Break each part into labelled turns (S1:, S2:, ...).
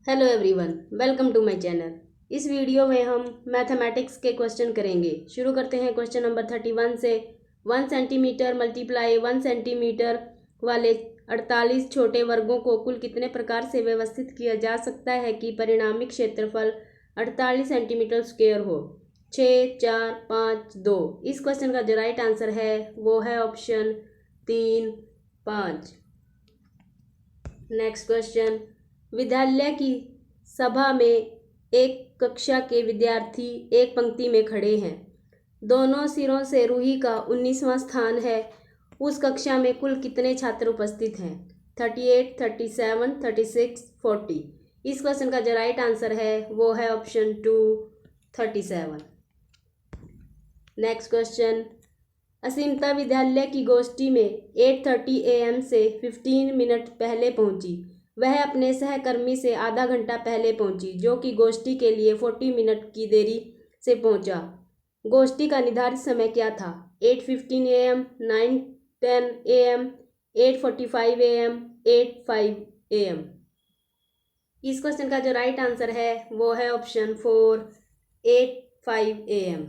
S1: Hello everyone, welcome to my channel. इस video में हम मैथमेटिक्स के क्वेश्चन करेंगे। शुरू करते हैं क्वेश्चन नंबर 31 से। 1 सेंटीमीटर मल्टीप्लाई 1 सेंटीमीटर वाले 48 छोटे वर्गों को कुल कितने प्रकार से व्यवस्थित किया जा सकता है कि परिणामी क्षेत्रफल 48 सेंटीमीटर स्क्वायर हो। 6, 4, 5, 2। इस क्वेश्चन का जो राइट आंसर है वो है ऑप्शन 3, 5। Next question. विद्यालय की सभा में एक कक्षा के विद्यार्थी एक पंक्ति में खड़े हैं। दोनों सिरों से रूही का 19वां स्थान है। उस कक्षा में कुल कितने छात्र उपस्थित हैं? 38, 37, 36, 40। इस क्वेश्चन का जो राइट आंसर है वो है ऑप्शन 2, 37। Next question. असीमता विद्यालय की गोष्ठी में 8:30 AM से 15 मिनट पहले पहुंची। वह अपने सहकर्मी से आधा घंटा पहले पहुंची, जो कि गोष्ठी के लिए 40 मिनट की देरी से पहुंचा। गोष्ठी का निर्धारित समय क्या था? 8:15 AM, 9:10 AM, 8:45 AM, 8:05 AM। इस क्वेश्चन का जो राइट आंसर है वो है ऑप्शन 4, 8:05 AM।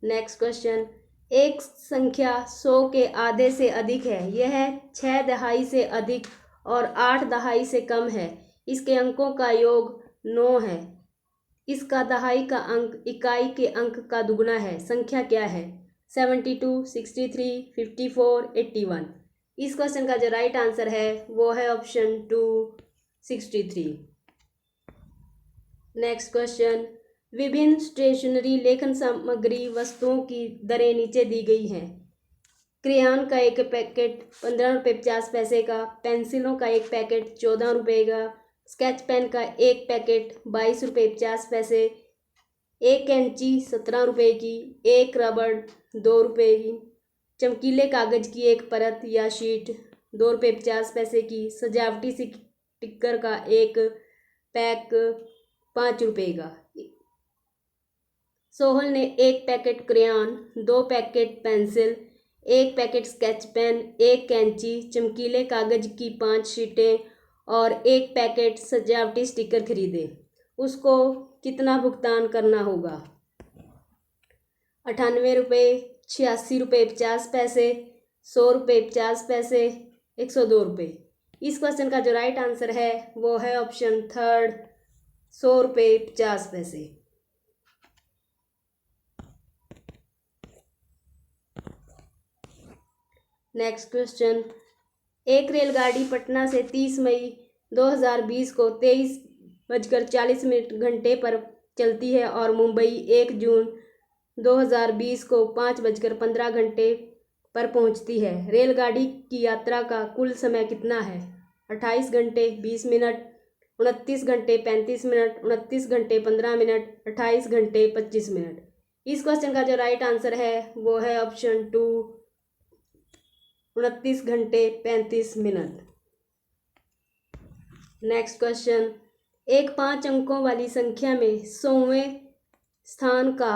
S1: Next question. एक संख्या 100 के आधे से अधिक है। यह 6 दहाई से अधिक और 8 दहाई से कम है। इसके अंकों का योग 9 है। इसका दहाई का अंक इकाई के अंक का दुगुना है। संख्या क्या है? 72, 63, 54, 81। इस क्वेश्चन का जो राइट आंसर है वो है ऑप्शन 2, 63। Next question. विभिन्न स्टेशनरी लेखन सामग्री वस्तुओं की दरें नीचे दी गई हैं। क्रेयॉन का एक पैकेट 15 रुपये 50 पैसे का, पेंसिलों का एक पैकेट 14 रुपये का, स्केच पेन का एक पैकेट 22 रुपये 50 पैसे, एक कैंची 17 रुपये की, एक रबड़ 2 रुपये की, चमकीले कागज की एक परत या शीट 2 रुपये 50 पैसे की, सजावटी स्टिकर का एक पैक 5 रुपये का। सोहल ने एक पैकेट क्रेयॉन, 2 पैकेट पेंसिल, एक पैकेट स्केच पेन, एक कैंची, चमकीले कागज की 5 शीटें और एक पैकेट सजावटी स्टिकर खरीदे। उसको कितना भुगतान करना होगा? 98 रुपये, 86 रुपये 50 पैसे, 100 रुपये 50 पैसे, 102 रुपये। इस क्वेश्चन का जो राइट आंसर है वो है ऑप्शन 3, 100 रुपये 50 पैसे। Next question. एक रेलगाड़ी पटना से 30 मई 2020 को 23:40 घंटे पर चलती है और मुंबई 1 जून 2020 को 5:15 घंटे पर पहुंचती है। रेलगाड़ी की यात्रा का कुल समय कितना है? 28 घंटे 20 मिनट, 29 घंटे 35 मिनट, 29 घंटे 15 मिनट, 28 घंटे 25 मिनट। इस क्वेश्चन का जो राइट आंसर है वो है ऑप्शन 2, 29 घंटे 35 मिनट। Next question. एक 5 अंकों वाली संख्या में 100वें स्थान का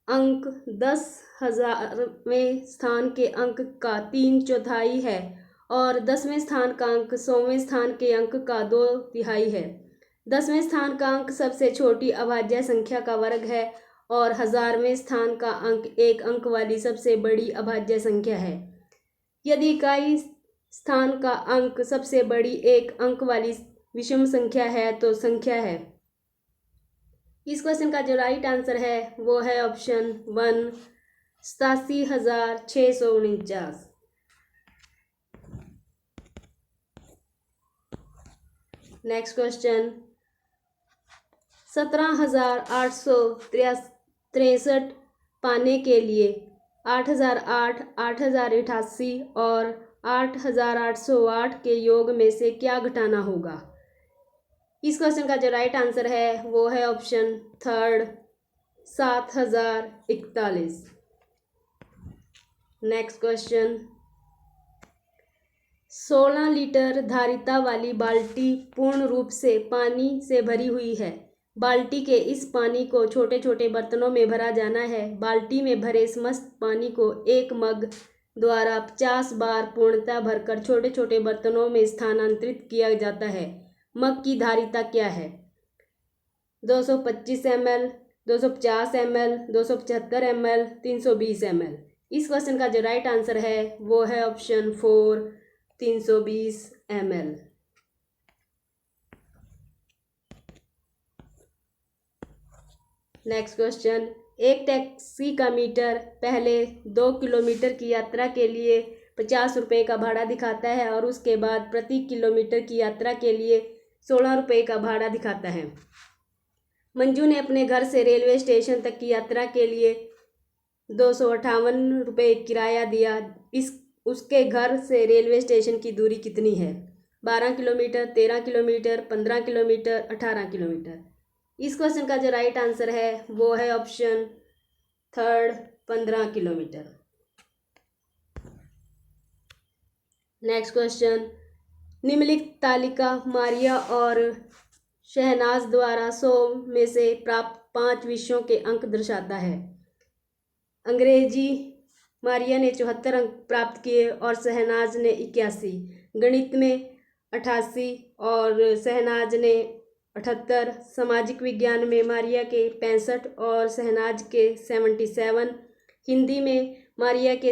S1: अंक 10,000वें स्थान के अंक का 3/4 है और 10वें स्थान का अंक 100वें स्थान के अंक का 2/3 है। 10वें स्थान का अंक सबसे छोटी अभाज्य संख्या का वर्ग है और 1000वें स्थान का अंक 1 अंक वाली सबसे बड़ी अभाज्य संख्या है। यदि इकाई स्थान का अंक सबसे बड़ी 1 अंक वाली विषम संख्या है तो संख्या है। इस क्वेश्चन का जो राइट आंसर है वो है ऑप्शन 1, 87,649। Next question. 17,863 पाने के लिए 8,008, 8,088 और 8,808 के योग में से क्या घटाना होगा? इस क्वेश्चन का जो राइट आंसर है वो है ऑप्शन 3, 7,041। Next question. 16 लीटर धारिता वाली बाल्टी पूर्ण रूप से पानी से भरी हुई है। बाल्टी के इस पानी को छोटे छोटे बर्तनों में भरा जाना है। बाल्टी में भरे समस्त पानी को एक मग द्वारा 50 बार पूर्णतः भरकर छोटे छोटे बर्तनों में स्थानांतरित किया जाता है। मग की धारिता क्या है? 225 ml, 250 ml, 275 ml, 320 ml। इस क्वेश्चन का जो राइट आंसर है वो है ऑप्शन 4, 320 ml। नेक्स्ट क्वेश्चन, एक टैक्सी का मीटर पहले 2 किलोमीटर की यात्रा के लिए 50 रुपये का भाड़ा दिखाता है और उसके बाद प्रति किलोमीटर की यात्रा के लिए 16 रुपये का भाड़ा दिखाता है। मंजू ने अपने घर से रेलवे स्टेशन तक की यात्रा के लिए 258 रुपये किराया दिया। उसके घर से रेलवे स्टेशन की दूरी कितनी है? 12 किलोमीटर, 13 किलोमीटर, 15 किलोमीटर, 18 किलोमीटर। इस क्वेश्चन का जो राइट आंसर है वो है ऑप्शन 3, 15 किलोमीटर। नेक्स्ट क्वेश्चन, निम्नलिखित तालिका मारिया और शहनाज द्वारा 100 में से प्राप्त 5 विषयों के अंक दर्शाता है। अंग्रेजी मारिया ने 74 अंक प्राप्त किए और शहनाज ने 81, गणित में 88 और शहनाज ने 78, सामाजिक विज्ञान में मारिया के 65 और शहनाज के 77, हिंदी में मारिया के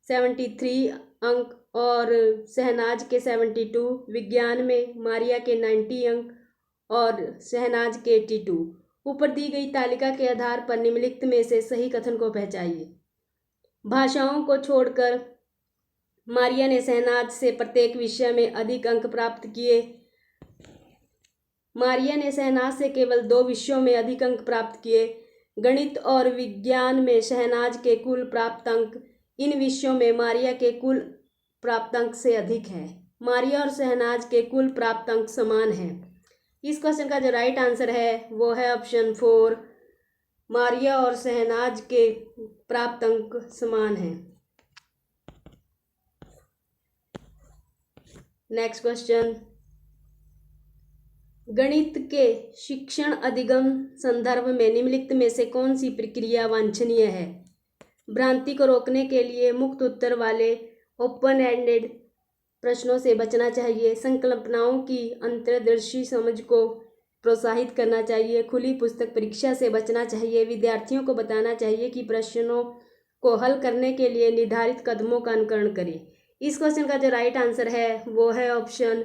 S1: 73 अंक और शहनाज के 72, विज्ञान में मारिया के 90 अंक और शहनाज के 82। ऊपर दी गई तालिका के आधार पर निम्नलिखित में से सही कथन को पहचानिए। भाषाओं को छोड़कर मारिया ने शहनाज से प्रत्येक विषय में अधिक अंक प्राप्त किए। मारिया ने शहनाज से केवल 2 विषयों में अधिक अंक प्राप्त किए। गणित और विज्ञान में शहनाज के कुल प्राप्त अंक इन विषयों में मारिया के कुल प्राप्त अंक से अधिक है। मारिया और शहनाज के कुल प्राप्त अंक समान हैं। इस क्वेश्चन का जो राइट आंसर है वो है ऑप्शन 4, मारिया और शहनाज के प्राप्त अंक समान हैं। नेक्स्ट क्वेश्चन, गणित के शिक्षण अधिगम संदर्भ में निम्नलिखित में से कौन सी प्रक्रिया वांछनीय है? भ्रांति को रोकने के लिए मुक्त उत्तर वाले ओपन एंडेड प्रश्नों से बचना चाहिए। संकल्पनाओं की अंतर्दृष्टि समझ को प्रोत्साहित करना चाहिए। खुली पुस्तक परीक्षा से बचना चाहिए। विद्यार्थियों को बताना चाहिए कि प्रश्नों को हल करने के लिए निर्धारित कदमों का अनुकरण करें। इस क्वेश्चन का जो राइट आंसर है वो है ऑप्शन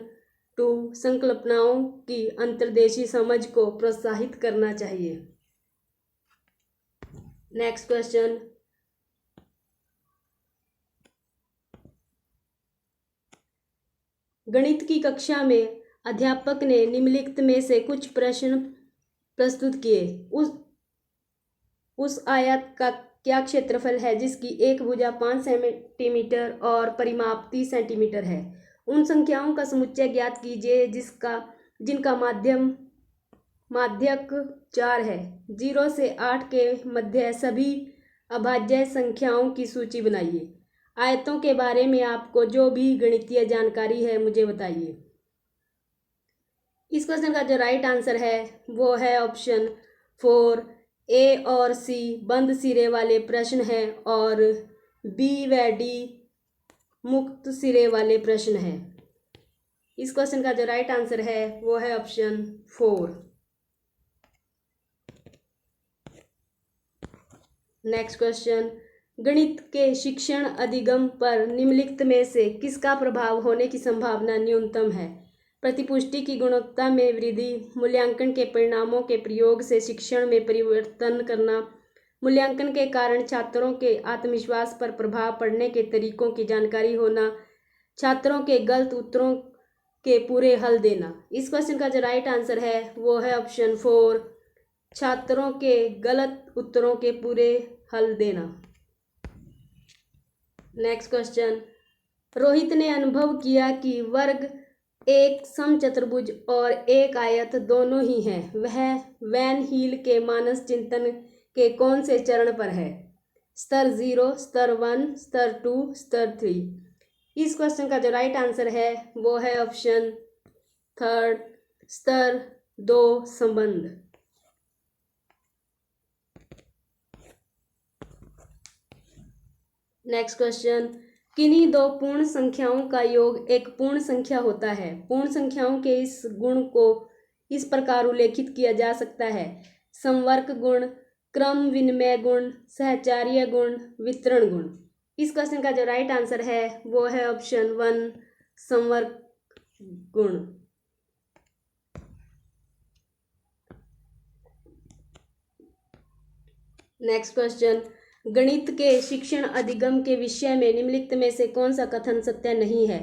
S1: 2, संकल्पनाओं की अंतर्देशीय समझ को प्रोत्साहित करना चाहिए। नेक्स्ट क्वेश्चन, गणित की कक्षा में अध्यापक ने निम्नलिखित में से कुछ प्रश्न प्रस्तुत किए। उस आयत का क्या क्षेत्रफल है जिसकी एक भुजा 5 सेंटीमीटर और परिमाप 30 सेंटीमीटर है? उन संख्याओं का समुच्चय ज्ञात कीजिए जिनका माध्यक 4 है। 0 से 8 के मध्य सभी अभाज्य संख्याओं की सूची बनाइए। आयतों के बारे में आपको जो भी गणितीय जानकारी है मुझे बताइए। इस क्वेश्चन का जो राइट आंसर है वो है ऑप्शन 4, ए और सी बंद सिरे वाले प्रश्न हैं और बी व डी मुक्त सिरे वाले प्रश्न हैं। इस क्वेश्चन का जो राइट आंसर है वो है ऑप्शन 4। नेक्स्ट क्वेश्चन, गणित के शिक्षण अधिगम पर निम्नलिखित में से किसका प्रभाव होने की संभावना न्यूनतम है? प्रतिपुष्टि की गुणवत्ता में वृद्धि, मूल्यांकन के परिणामों के प्रयोग से शिक्षण में परिवर्तन करना, मूल्यांकन के कारण छात्रों के आत्मविश्वास पर प्रभाव पड़ने के तरीकों की जानकारी होना, छात्रों के गलत उत्तरों के पूरे हल देना। इस क्वेश्चन का जो राइट आंसर है वो है ऑप्शन 4, छात्रों के गलत उत्तरों के पूरे हल देना। नेक्स्ट क्वेश्चन, रोहित ने अनुभव किया कि वर्ग एक समचतुर्भुज और एक आयत दोनों ही हैं। वह वैन हील के मानस चिंतन के कौन से चरण पर है? स्तर 0, स्तर 1, स्तर 2, स्तर 3। इस क्वेश्चन का जो राइट आंसर है वो है ऑप्शन 3, स्तर 2 संबंध। नेक्स्ट क्वेश्चन, किन्हीं दो पूर्ण संख्याओं का योग एक पूर्ण संख्या होता है। पूर्ण संख्याओं के इस गुण को इस प्रकार उल्लेखित किया जा सकता है: संवर्ग गुण, क्रम विनिमय गुण, सहचार्य गुण, वितरण गुण। इस क्वेश्चन का जो राइट आंसर है वो है ऑप्शन 1, संवर्ग गुण। नेक्स्ट क्वेश्चन, गणित के शिक्षण अधिगम के विषय में निम्नलिखित में से कौन सा कथन सत्य नहीं है।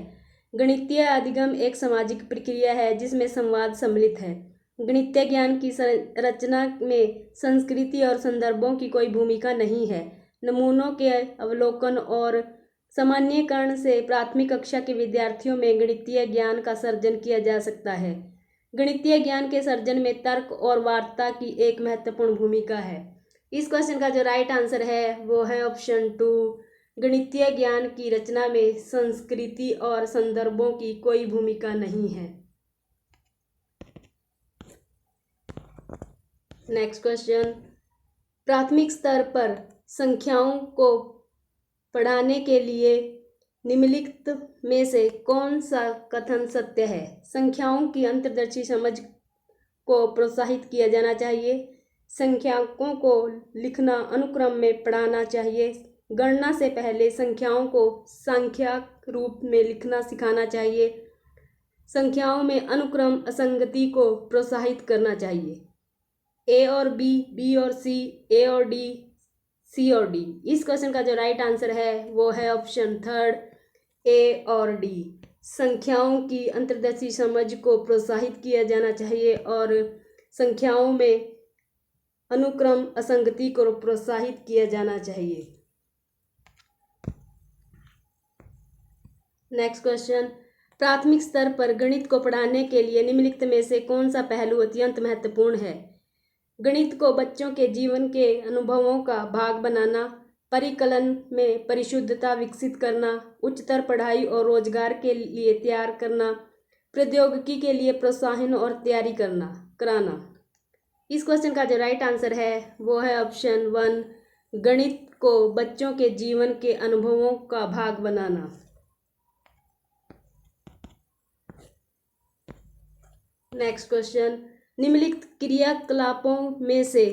S1: गणितीय अधिगम एक सामाजिक प्रक्रिया है जिसमें संवाद सम्मिलित है। गणितीय ज्ञान की रचना में संस्कृति और संदर्भों की कोई भूमिका नहीं है। नमूनों के अवलोकन और सामान्यीकरण से प्राथमिक कक्षा के विद्यार्थियों में गणितीय ज्ञान का सर्जन किया जा सकता है। गणितीय ज्ञान के सर्जन में तर्क और वार्ता की एक महत्वपूर्ण भूमिका है। इस क्वेश्चन का जो राइट आंसर है वो है ऑप्शन 2, गणितीय ज्ञान की रचना में संस्कृति और संदर्भों की कोई भूमिका नहीं है। नेक्स्ट क्वेश्चन, प्राथमिक स्तर पर संख्याओं को पढ़ाने के लिए निम्नलिखित में से कौन सा कथन सत्य है। संख्याओं की अंतर्दर्शी समझ को प्रोत्साहित किया जाना चाहिए। संख्याओं को लिखना अनुक्रम में पढ़ाना चाहिए। गणना से पहले संख्याओं को सांख्यिक रूप में लिखना सिखाना चाहिए। संख्याओं में अनुक्रम असंगति को प्रोत्साहित करना चाहिए। ए और बी, बी और सी, ए और डी, सी और डी। इस क्वेश्चन का जो राइट आंसर है वो है ऑप्शन 3, ए और डी। संख्याओं की अंतर्दर्शी समझ को प्रोत्साहित किया जाना चाहिए और संख्याओं में अनुक्रम असंगति को प्रोत्साहित किया जाना चाहिए। नेक्स्ट क्वेश्चन, प्राथमिक स्तर पर गणित को पढ़ाने के लिए निम्नलिखित में से कौन सा पहलू अत्यंत महत्वपूर्ण है। गणित को बच्चों के जीवन के अनुभवों का भाग बनाना, परिकलन में परिशुद्धता विकसित करना, उच्चतर पढ़ाई और रोजगार के लिए तैयार करना, प्रौद्योगिकी के लिए प्रोत्साहन और तैयारी कराना। इस क्वेश्चन का जो राइट आंसर है वो है ऑप्शन 1, गणित को बच्चों के जीवन के अनुभवों का भाग बनाना। नेक्स्ट क्वेश्चन, निम्नलिखित क्रियाकलापों में से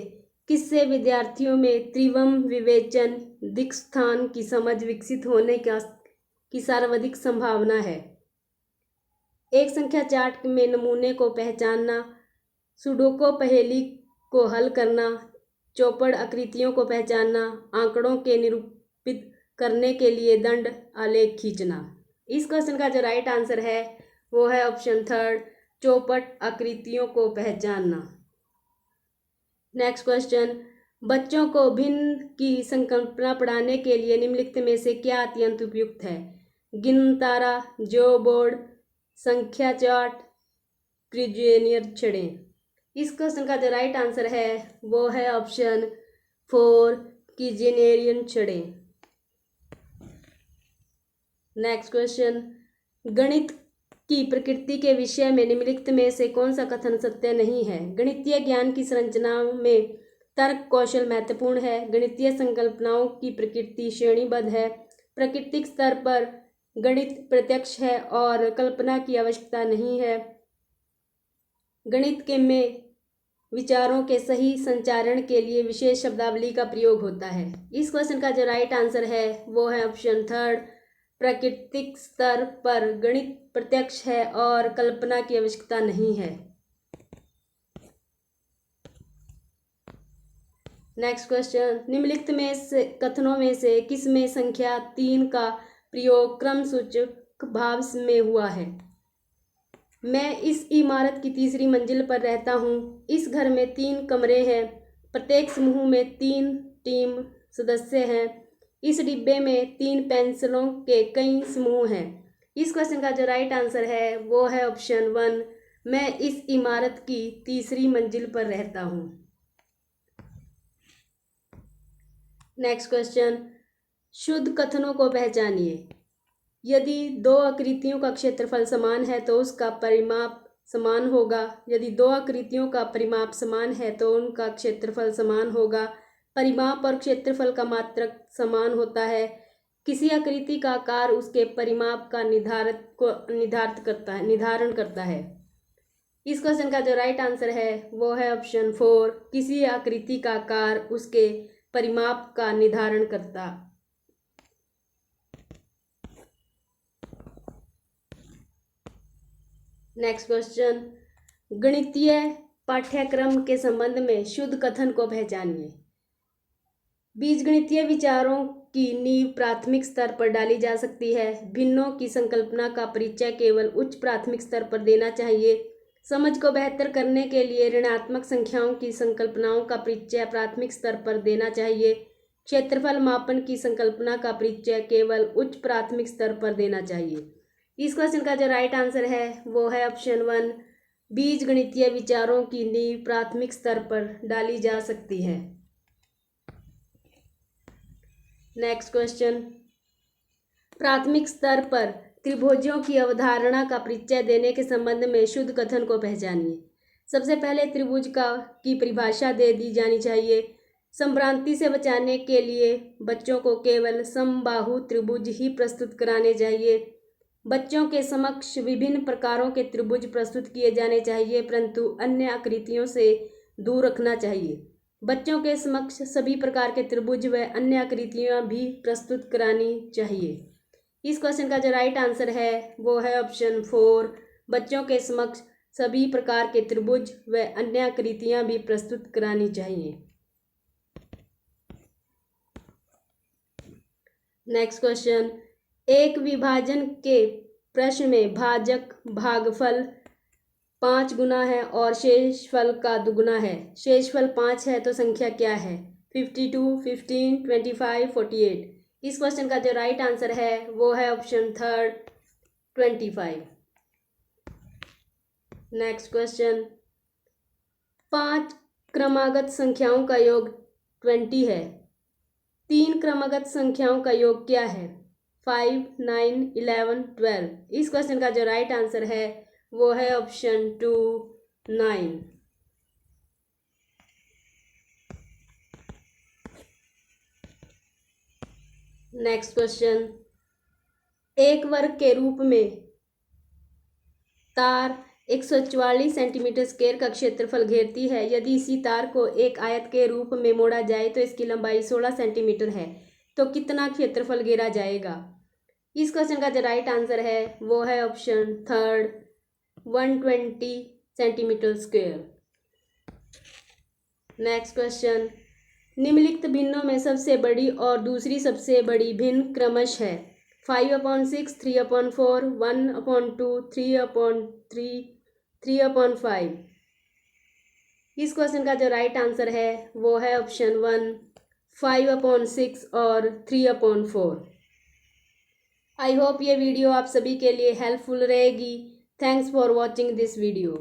S1: किससे विद्यार्थियों में त्रिवम विवेचन दिक्स्थान की समझ विकसित होने की सर्वाधिक संभावना है। एक संख्या चार्ट में नमूने को पहचानना, सुडोकू पहेली को हल करना, चौपड़ आकृतियों को पहचानना, आंकड़ों के निरूपित करने के लिए दंड आलेख खींचना। इस क्वेश्चन का जो राइट आंसर है वो है ऑप्शन 3, चौपट आकृतियों को पहचानना। नेक्स्ट क्वेश्चन, बच्चों को भिन्न की संकल्पना पढ़ाने के लिए निम्नलिखित में से क्या अत्यंत उपयुक्त है। गिनतारा, जो बोर्ड, संख्या चार्ट, क्विज़नियर छड़ें। इस क्वेश्चन का जो राइट आंसर है वो है ऑप्शन 4, क्विज़नियर छड़ें। नेक्स्ट क्वेश्चन, गणित की प्रकृति के विषय में निम्नलिखित में से कौन सा कथन सत्य नहीं है। गणितीय ज्ञान की संरचना में तर्क कौशल महत्वपूर्ण है। गणितीय संकल्पनाओं की प्रकृति श्रेणीबद्ध है। प्राकृतिक स्तर पर गणित प्रत्यक्ष है और कल्पना की आवश्यकता नहीं है। गणित के में विचारों के सही संचारण के लिए विशेष शब्दावली का प्रयोग होता है। इस क्वेश्चन का जो राइट आंसर है वो है ऑप्शन 3, प्राकृतिक स्तर पर गणित प्रत्यक्ष है और कल्पना की आवश्यकता नहीं है। नेक्स्ट क्वेश्चन, निम्नलिखित में से कथनों में से किसमें संख्या 3 का प्रयोग क्रमसूचक भाव में हुआ है। मैं इस इमारत की तीसरी मंजिल पर रहता हूँ। इस घर में 3 कमरे हैं। प्रत्येक समूह में 3 टीम सदस्य हैं। इस डिब्बे में 3 पेंसिलों के कई समूह हैं। इस क्वेश्चन का जो राइट आंसर है वो है ऑप्शन 1, मैं इस इमारत की तीसरी मंजिल पर रहता हूँ। नेक्स्ट क्वेश्चन, शुद्ध कथनों को पहचानिए। यदि 2 आकृतियों का क्षेत्रफल समान है तो उसका परिमाप समान होगा। यदि 2 आकृतियों का परिमाप समान है तो उनका क्षेत्रफल समान होगा। परिमाप और क्षेत्रफल का मात्रक समान होता है। किसी आकृति का आकार उसके परिमाप का निर्धारण करता है। इस क्वेश्चन का जो राइट आंसर है वो है ऑप्शन 4, किसी आकृति का आकार उसके परिमाप का निर्धारण करता। नेक्स्ट क्वेश्चन, गणितीय पाठ्यक्रम के संबंध में शुद्ध कथन को पहचानिए। बीजगणितीय विचारों की नींव प्राथमिक स्तर पर डाली जा सकती है। भिन्नों की संकल्पना का परिचय केवल उच्च प्राथमिक स्तर पर देना चाहिए। समझ को बेहतर करने के लिए ऋणात्मक संख्याओं की संकल्पनाओं का परिचय प्राथमिक स्तर पर देना चाहिए। क्षेत्रफल मापन की संकल्पना का परिचय केवल उच्च प्राथमिक स्तर पर देना चाहिए। इस क्वेश्चन का जो राइट आंसर है वो है ऑप्शन 1, बीजगणितीय विचारों की नींव प्राथमिक स्तर पर डाली जा सकती है। नेक्स्ट क्वेश्चन, प्राथमिक स्तर पर त्रिभुजों की अवधारणा का परिचय देने के संबंध में शुद्ध कथन को पहचानिए। सबसे पहले त्रिभुज की परिभाषा दे दी जानी चाहिए। संभ्रांति से बचाने के लिए बच्चों को केवल समबाहु त्रिभुज ही प्रस्तुत कराने चाहिए। बच्चों के समक्ष विभिन्न प्रकारों के त्रिभुज प्रस्तुत किए जाने चाहिए, परंतु अन्य आकृतियों से दूर रखना चाहिए। बच्चों के समक्ष सभी प्रकार के त्रिभुज व अन्य आकृतियां भी प्रस्तुत करानी चाहिए। इस क्वेश्चन का जो राइट आंसर है वो है ऑप्शन 4, बच्चों के समक्ष सभी प्रकार के त्रिभुज व अन्य आकृतियां भी प्रस्तुत करानी चाहिए। नेक्स्ट क्वेश्चन, एक विभाजन के प्रश्न में भाजक भागफल 5 गुना है और शेषफल का दुगुना है। शेषफल 5 है तो संख्या क्या है? 52, 15, 25, 48। इस क्वेश्चन का जो राइट आंसर है वो है ऑप्शन 3, 25। नेक्स्ट क्वेश्चन, 5 क्रमागत संख्याओं का योग 20 है। 3 क्रमागत संख्याओं का योग क्या है? 5, 9, 11, 12। इस क्वेश्चन का जो राइट आंसर है वो है ऑप्शन 2, 9। नेक्स्ट क्वेश्चन, एक वर्ग के रूप में तार 144 सेंटीमीटर स्क्वायर का क्षेत्रफल घेरती है। यदि इसी तार को एक आयत के रूप में मोड़ा जाए तो इसकी लंबाई 16 सेंटीमीटर है, तो कितना क्षेत्रफल घेरा जाएगा? इस क्वेश्चन का जो राइट आंसर है वो है option 3, 120 centimetre square. Next question, निम्नलिखित भिन्नों में सबसे बड़ी और दूसरी सबसे बड़ी भिन्न क्रमश है 5/6, 3/4, 1/2, 3/3, 3/5। इस क्वेश्चन का जो राइट आंसर है वो है ऑप्शन 1, 5/6 और 3/4। आई होप ये वीडियो आप सभी के लिए हेल्पफुल रहेगी। Thanks for watching this video.